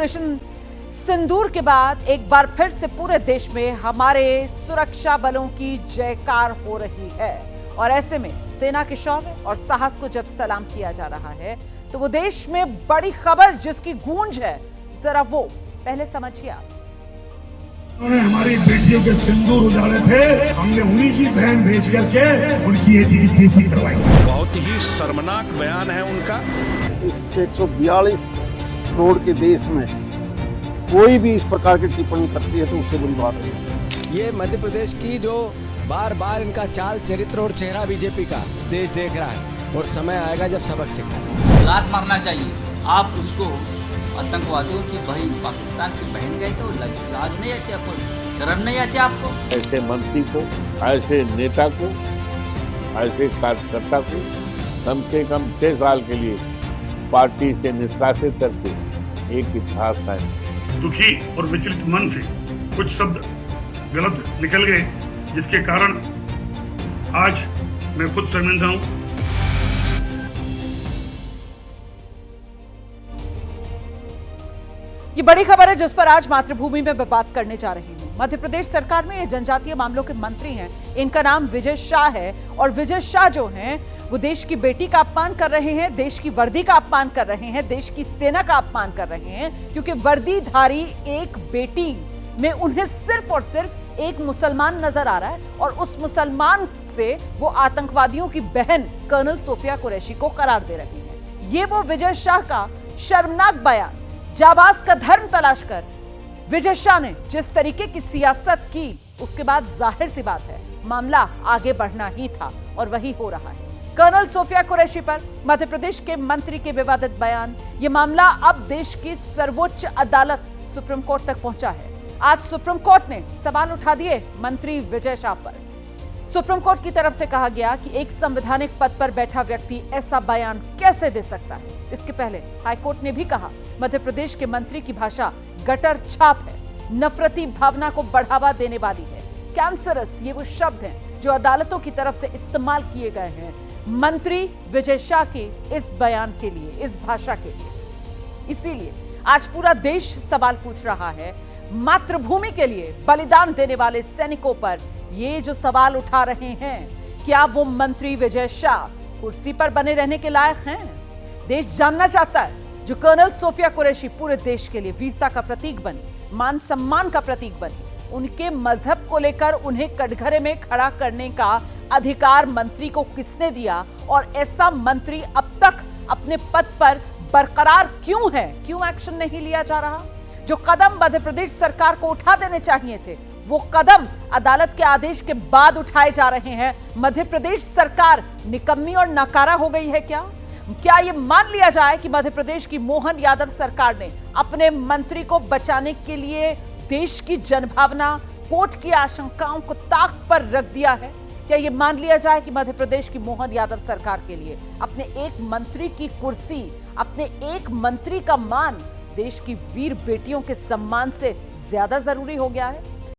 Operation सिंदूर के बाद एक बार फिर से पूरे देश में हमारे सुरक्षा बलों की जयकार हो रही है और ऐसे में सेना के शौर्य और साहस को जब सलाम किया जा रहा है तो वो देश में बड़ी खबर जिसकी गूंज है, जरा वो पहले समझिए आप। उन्होंने हमारी बेटियों के सिंदूर उजाड़े थे, हमने उन्हीं की बहन भेज करके उनकी ऐसी की तैसी करवाई। बहुत ही शर्मनाक बयान है उनका। इस 142 करोड़ के देश में कोई भी इस प्रकार की टिप्पणी करती है तो उससे बुरी बात है। ये मध्य प्रदेश की जो बार बार इनका चाल चरित्र और चेहरा बीजेपी का देश देख रहा है और समय आएगा जब सबक सिखाए। लात मारना चाहिए। आप उसको आतंकवादियों की बहन, पाकिस्तान की बहन गए तो लाज नहीं आती आपको, शर्म नहीं आती आपको? ऐसे मंत्री को, ऐसे नेता को, ऐसे कार्यकर्ता को कम से कम 6 साल के लिए पार्टी से निष्कासित करके एक इतिहास है। दुखी और विचलित मन से कुछ शब्द गलत निकल गए, जिसके कारण आज मैं खुद शर्मिंदा हूँ। ये बड़ी खबर है जिस पर आज मातृभूमि में मैं बात करने जा रही हूँ। मध्य प्रदेश सरकार में ये जनजातीय मामलों के मंत्री हैं, इनका नाम विजय शाह है और विजय शाह जो हैं वो देश की बेटी का अपमान कर रहे हैं, देश की वर्दी का अपमान कर रहे हैं, देश की सेना का अपमान कर रहे हैं, क्योंकि वर्दीधारी एक बेटी में उन्हें सिर्फ और सिर्फ एक मुसलमान नजर आ रहा है और उस मुसलमान से वो आतंकवादियों की बहन कर्नल सोफिया कुरैशी को करार दे रही है। ये वो विजय शाह का शर्मनाक बयान, जाबाज का धर्म तलाश कर विजय शाह ने जिस तरीके की सियासत की, उसके बाद जाहिर सी बात है मामला आगे बढ़ना ही था और वही हो रहा है। कर्नल सोफिया कुरैशी पर मध्य प्रदेश के मंत्री के विवादित बयान, ये मामला अब देश की सर्वोच्च अदालत सुप्रीम कोर्ट तक पहुंचा है। आज सुप्रीम कोर्ट ने सवाल उठा दिए मंत्री विजय शाह पर। सुप्रीम कोर्ट की तरफ से कहा गया कि एक संवैधानिक पद पर बैठा व्यक्ति ऐसा बयान कैसे दे सकता है। इसके पहले हाईकोर्ट ने भी कहा मध्य प्रदेश के मंत्री की भाषा गटर छाप है, नफरती भावना को बढ़ावा देने वाली है, कैंसरस, ये वो शब्द हैं जो अदालतों की तरफ से इस्तेमाल किए गए हैं मंत्री विजय शाह के इस बयान के लिए, इस भाषा के लिए। इसीलिए आज पूरा देश सवाल पूछ रहा है, मातृभूमि के लिए बलिदान देने वाले सैनिकों पर ये जो सवाल उठा रहे हैं, क्या वो मंत्री विजय शाह कुर्सी पर बने रहने के लायक हैं? देश जानना चाहता है। जो कर्नल सोफिया कुरैशी पूरे देश के लिए वीरता का प्रतीक बनी, मान सम्मान का प्रतीक बनी, उनके मजहब को लेकर उन्हें कटघरे में खड़ा करने का अधिकार मंत्री को किसने दिया और ऐसा मंत्री अब तक अपने पद पर बरकरार क्यों है? क्यों एक्शन नहीं लिया जा रहा? जो कदम मध्य प्रदेश सरकार को उठा देने चाहिए थे, वो कदम अदालत के आदेश के बाद उठाए जा रहे हैं। मध्य प्रदेश सरकार निकम्मी और नाकारा हो गई है क्या? क्या ये मान लिया जाए कि मध्य प्रदेश की मोहन यादव सरकार ने अपने मंत्री को बचाने के लिए देश की जनभावना, कोर्ट की आशंकाओं को ताक पर रख दिया है? क्या ये मान लिया जाए कि मध्य प्रदेश की मोहन यादव सरकार के लिए अपने एक मंत्री की कुर्सी, अपने एक मंत्री का मान देश की वीर बेटियों के सम्मान से ज्यादा जरूरी हो गया है?